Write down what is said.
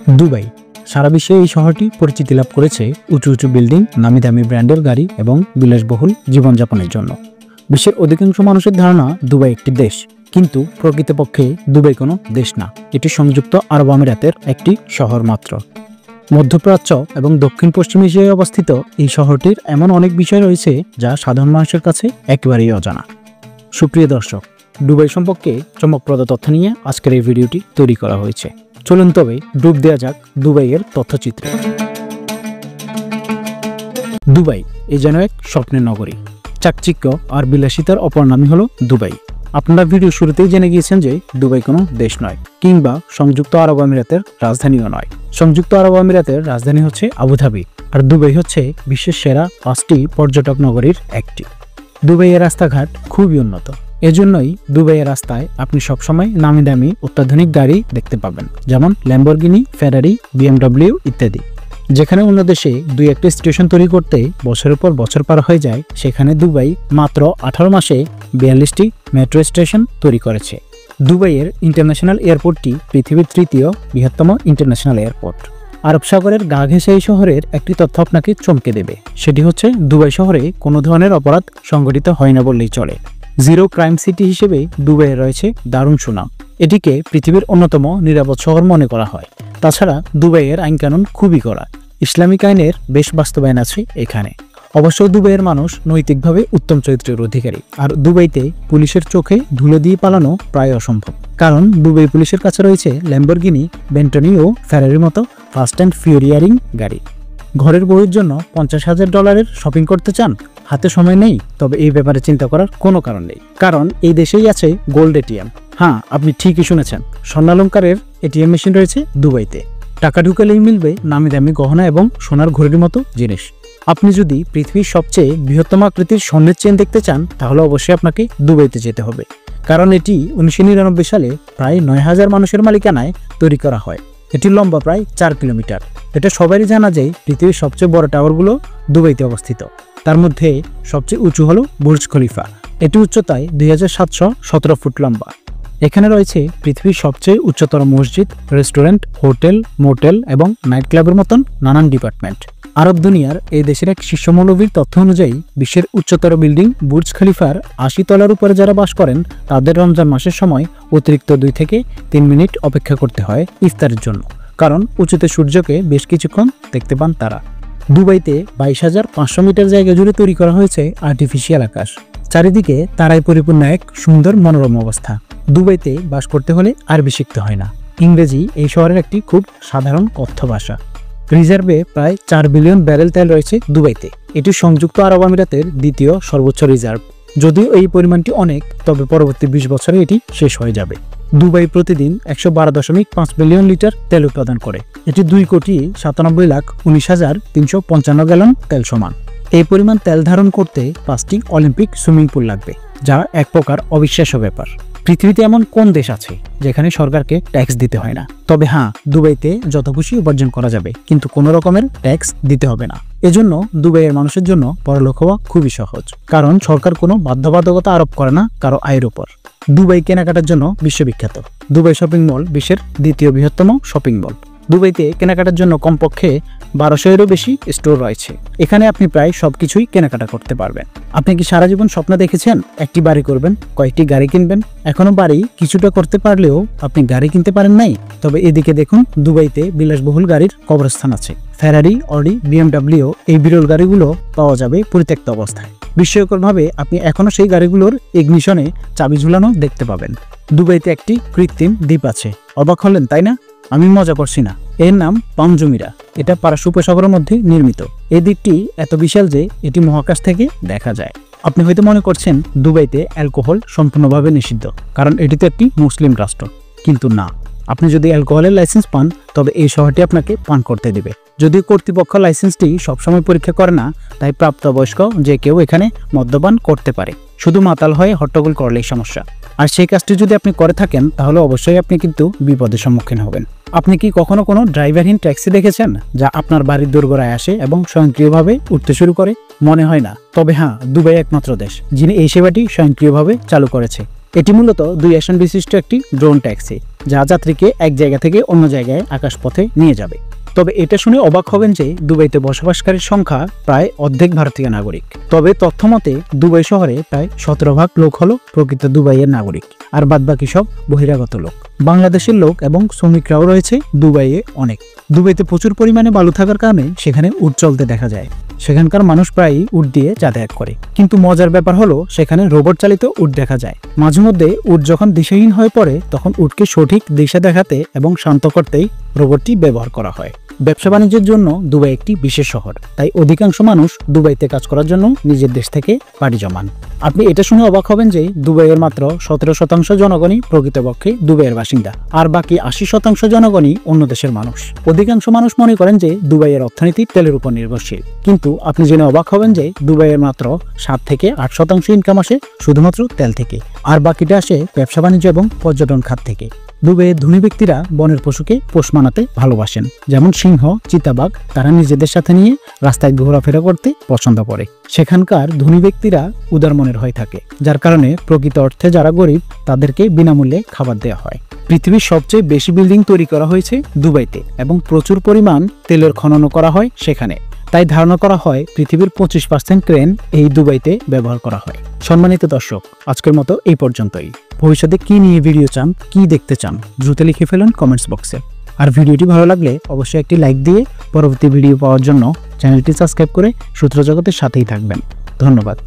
Dubai সারা বিশ্বে এই শহরটি পরিচিতি লাভ করেছে উঁচু উঁচু বিল্ডিং, নামি দামি ব্র্যান্ডের গাড়ি এবং বিলাসবহুল জীবনযাপনের জন্য। বিশ্বের অধিকাংশ মানুষের ধারণা দুবাই একটি দেশ, কিন্তু প্রকৃতপক্ষে দুবাই কোনো দেশ না। এটি সংযুক্ত আরব আমিরাতের একটি শহর মাত্র। মধ্যপ্রাচ্য এবং দক্ষিণ পশ্চিম এশিয়ায় অবস্থিত এই শহরটির এমন অনেক বিষয় রয়েছে যা সাধারণ মানুষের কাছে একেবারেই অজানা। সুপ্রিয় দর্শক, দুবাই সম্পর্কে চমকপ্রদ তথ্য নিয়ে আজকের এই ভিডিওটি তৈরি করা হয়েছে। চলুন তবে ডুব দেওয়া যাক দুবাইয়ের তথ্যচিত্রে। দুবাই এ যেন এক স্বপ্নের নগরী। চাকচিক্য আর বিলাসিতার অপর নামই হলো দুবাই। আপনারা ভিডিও শুরুতেই জেনে গিয়েছেন যে দুবাই কোনো দেশ নয়, কিংবা সংযুক্ত আরব আমিরাতের রাজধানীও নয়। সংযুক্ত আরব আমিরাতের রাজধানী হচ্ছে আবুধাবি, আর দুবাই হচ্ছে বিশ্বের সেরা 5টি পর্যটক নগরীর একটি। দুবাইয়ের রাস্তাঘাট খুবই উন্নত। এজন্যই দুবাইয়ের রাস্তায় আপনি সবসময় নামি দামি অত্যাধুনিক গাড়ি দেখতে পাবেন, যেমন ল্যাম্বরগিনি, ফেরারি, BMW ইত্যাদি। যেখানে অন্য দেশে 2-1টি স্টেশন তৈরি করতে বছরের পর বছর পার হয়ে যায়, সেখানে দুবাই মাত্র 18 মাসে 42টি মেট্রো স্টেশন তৈরি করেছে। দুবাইয়ের ইন্টারন্যাশনাল এয়ারপোর্টটি পৃথিবীর 3য় বৃহত্তম ইন্টারন্যাশনাল এয়ারপোর্ট। আরব সাগরের গা ঘেঁষে এই শহরের একটি তথ্য আপনাকে চমকে দেবে। সেটি হচ্ছে দুবাই শহরে কোনো ধরনের অপরাধ সংঘটিত হয় না বললেই চলে। জিরো ক্রাইম সিটি হিসেবে দুবাইয়ে রয়েছে দারুণ সুনাম। এটিকে পৃথিবীর অন্যতম নিরাপদ শহর মনে করা হয়। তাছাড়া দুবাইয়ের আইনকানুন খুবই কড়া। ইসলামিক আইনের বেশ বাস্তবায়ন আছে এখানে। অবশ্য দুবাইয়ের মানুষ নৈতিকভাবে উত্তম চরিত্রের অধিকারী, আর দুবাইতে পুলিশের চোখে ধুলো দিয়ে পালানো প্রায় অসম্ভব। কারণ দুবাই পুলিশের কাছে রয়েছে ল্যাম্বরগিনি, বেন্টনি ও ফেরারির মতো ফাস্ট অ্যান্ড ফিউরিয়ারিং গাড়ি। ঘরের বউয়ের জন্য $50,000 শপিং করতে চান? হাতে সময় নেই? তবে এই ব্যাপারে চিন্তা করার কোনো কারণ নেই, কারণ এই দেশেই আছে গোল্ড এটিএম। হ্যাঁ, আপনি ঠিকই শুনেছেন, স্বর্ণালঙ্কারের এটিএম মেশিন রয়েছে দুবাইতে। টাকা ঢুকালেই মিলবে নামি দামি গহনা এবং সোনার ঘড়ির মতো জিনিস। আপনি যদি পৃথিবীর সবচেয়ে বৃহত্তম আকৃতির স্বর্ণের চেন দেখতে চান, তাহলে অবশ্যই আপনাকে দুবাইতে যেতে হবে, কারণ এটি 1999 সালে প্রায় 9,000 মানুষের মালিকানায় তৈরি করা হয়। এটি লম্বা প্রায় 4 কিলোমিটার। এটা সবারই জানা যায় পৃথিবীর সবচেয়ে বড় টাওয়ারগুলো দুবাইতে অবস্থিত। তার মধ্যে সবচেয়ে উঁচু হলো বুর্জ খলিফা। এটি উচ্চতায় 2717 ফুট লম্বা। এখানে রয়েছে পৃথিবীর সবচেয়ে উচ্চতর মসজিদ, রেস্টুরেন্ট, হোটেল, মোটেল এবং নাইট ক্লাবের মতন নানান ডিপার্টমেন্ট। আরব দুনিয়ার এই দেশের এক শীর্ষমৌলবীর তথ্য অনুযায়ী বিশ্বের উচ্চতর বিল্ডিং বুর্জ খলিফার 80 তলার উপরে যারা বাস করেন, তাদের রমজান মাসের সময় অতিরিক্ত 2 থেকে 3 মিনিট অপেক্ষা করতে হয় ইফতারের জন্য, কারণ উঁচুতে সূর্যকে বেশ কিছুক্ষণ দেখতে পান তারা। দুবাইতে 22,500 মিটার জায়গা জুড়ে তৈরি করা হয়েছে আর্টিফিশিয়াল আকাশ। চারিদিকে তারাই পরিপূর্ণ এক সুন্দর মনোরম অবস্থা। দুবাইতে বাস করতে হলে আরবি শিখতে হয় না। ইংরেজি এই শহরের একটি খুব সাধারণ কথ্য ভাষা। রিজার্ভে প্রায় 4 বিলিয়ন ব্যারেল তেল রয়েছে দুবাইতে। এটি সংযুক্ত আরব আমিরাতের 2য় সর্বোচ্চ রিজার্ভ। যদিও এই পরিমাণটি অনেক, তবে পরবর্তী 20 বছরে এটি শেষ হয়ে যাবে। দুবাই প্রতিদিন 112.5 বিলিয়ন লিটার তেল উৎপাদন করে। এটি 2,97,19,355 গ্যালন তেল সমান। এই পরিমাণ তেল ধারণ করতে 5টি অলিম্পিক সুইমিং পুল লাগবে, যা এক প্রকার অবিশ্বাস্য ব্যাপার। পৃথিবীতে এমন কোন দেশ আছে যেখানে সরকারকে ট্যাক্স দিতে হয় না? তবে হ্যাঁ, দুবাইতে যত খুশি উপার্জন করা যাবে, কিন্তু কোনো রকমের ট্যাক্স দিতে হবে না। এজন্য দুবাইয়ের মানুষের জন্য পরলোক হওয়া খুবই সহজ, কারণ সরকার কোনো বাধ্যবাধকতা আরোপ করে না কারো আয়ের উপর। দুবাই কেনাকাটার জন্য বিশ্ববিখ্যাত। দুবাই শপিং মল বিশ্বের 2য় বৃহত্তম শপিং মল। দুবাইতে কেনাকাটার জন্য কমপক্ষে 1200-এরও বেশি স্টোর রয়েছে। এখানে আপনি প্রায় সবকিছুই কেনাকাটা করতে পারবেন। আপনি কি সারা জীবন স্বপ্ন দেখেছেন একটি বাড়ি করবেন, কয়েকটি গাড়ি কিনবেন? এখনো বাড়ি কিছুটা করতে পারলেও আপনি গাড়ি কিনতে পারেন নাই? তবে এদিকে দেখুন, দুবাইতে বিলাসবহুল গাড়ির কবরস্থান আছে। ফেরারি, অডি, BMW এই বিরল গাড়িগুলো পাওয়া যাবে পরিত্যক্ত অবস্থায়। বিস্ময়করভাবে আপনি এখনো সেই গাড়িগুলোর ইগনিশনে চাবি ঝুলানো দেখতে পাবেন। দুবাইতে একটি কৃত্রিম দ্বীপ আছে। অবাক হলেন, তাই না? আমি মজা করছি না। এর নাম পাম জুমিরা। এটা পারস্য উপসাগরের মধ্যে নির্মিত। এই দ্বীপটি এত বিশাল যে এটি মহাকাশ থেকে দেখা যায়। আপনি হয়তো মনে করছেন দুবাইতে অ্যালকোহল সম্পূর্ণভাবে নিষিদ্ধ, কারণ এটি তো একটি মুসলিম রাষ্ট্র। কিন্তু না, আপনি যদি অ্যালকোহলের লাইসেন্স পান, তবে এই শহরটি আপনাকে পান করতে দেবে। যদিও কর্তৃপক্ষ লাইসেন্সটি সবসময় পরীক্ষা করে না, তাই প্রাপ্তবয়স্ক যে কেউ এখানে মদ্যপান করতে পারে। শুধু মাতাল হয়ে হট্টগোল করলেই সমস্যা। আর সেই কাজটি যদি আপনি করে থাকেন, তাহলে অবশ্যই আপনি কিন্তু বিপদের সম্মুখীন হবেন। আপনি কি কখনো কোনো ড্রাইভারহীন ট্যাক্সি দেখেছেন, যা আপনার বাড়ির দোরগোড়ায় আসে এবং স্বয়ংক্রিয়ভাবে উঠতে শুরু করে? মনে হয় না। তবে হ্যাঁ, দুবাই একমাত্র দেশ যিনি এই সেবাটি স্বয়ংক্রিয়ভাবে চালু করেছে। এটি মূলত 2 আসন বিশিষ্ট একটি ড্রোন ট্যাক্সি, যা যাত্রীকে এক জায়গা থেকে অন্য জায়গায় আকাশপথে নিয়ে যাবে। তবে এটা শুনে অবাক হবেন যে দুবাইতে বসবাসকারীর সংখ্যা প্রায় অর্ধেক ভারতীয় নাগরিক। তবে তথ্যমতে দুবাই শহরে প্রায় 17% লোক হলো প্রকৃত দুবাইয়ের নাগরিক, আর বাদবাকি সব বহিরাগত লোক। বাংলাদেশের লোক এবং শ্রমিকরাও রয়েছে দুবাইয়ে অনেক। দুবাইতে প্রচুর পরিমাণে বালু থাকার কারণে সেখানে উট চলতে দেখা যায়। সেখানকার মানুষ প্রায়ই উট দিয়ে যাতায়াত করে। কিন্তু মজার ব্যাপার হলো সেখানে রোবট চালিত উট দেখা যায়। মাঝে মধ্যে উট যখন দিশাহীন হয়ে পড়ে তখন উটকে সঠিক দিশা দেখাতে এবং শান্ত করতেই রোবটটি ব্যবহার করা হয়। ব্যবসা বাণিজ্যের জন্য দুবাই একটি বিশেষ শহর, তাই অধিকাংশ মানুষ দুবাইতে কাজ করার জন্য নিজের দেশ থেকে পাড়ি জমান। আপনি এটা শুনে অবাক হবেন যে দুবাইয়ের মাত্র 17% জনগণই প্রকৃতপক্ষে দুবাইয়ের বাসিন্দা, আর বাকি 80% জনগণই অন্য দেশের মানুষ। অধিকাংশ মানুষ মনে করেন যে দুবাইয়ের অর্থনীতি তেলের উপর নির্ভরশীল, কিন্তু আপনি জেনে অবাক হবেন যে দুবাইয়ের মাত্র 7 থেকে 8% ইনকাম আসে শুধুমাত্র তেল থেকে, আর বাকিটা আসে ব্যবসা বাণিজ্য এবং পর্যটন খাত থেকে। দুবাইয়ের ধনী ব্যক্তিরা বনের পশুকে পোষ মানাতে ভালোবাসেন, যেমন সিংহ, চিতাবাঘ। তারা নিজেদের সাথে নিয়ে রাস্তায় ঘোরাফেরা করতে পছন্দ করে। সেখানকার ধনী ব্যক্তিরা উদার মনের হয়ে থাকে, যার কারণে প্রকৃত অর্থে যারা গরিব তাদেরকে বিনামূল্যে খাবার দেওয়া হয়। পৃথিবীর সবচেয়ে বেশি বিল্ডিং তৈরি করা হয়েছে দুবাইতে এবং প্রচুর পরিমাণ তেলের খননও করা হয় সেখানে। তাই ধারণা করা হয় পৃথিবীর 25% ক্রেন এই দুবাইতে ব্যবহার করা হয়। সম্মানিত দর্শক, আজকের মতো এই পর্যন্তই। ভবিষ্যতে কি নিয়ে ভিডিও চান, কি দেখতে চান, দ্রুত লিখে ফেলুন কমেন্টস বক্সে। আর ভিডিওটি ভালো লাগলে অবশ্যই একটি লাইক দিয়ে পরবর্তী ভিডিও পাওয়ার জন্য চ্যানেলটি সাবস্ক্রাইব করে সূত্র জগতের সাথেই থাকবেন। ধন্যবাদ।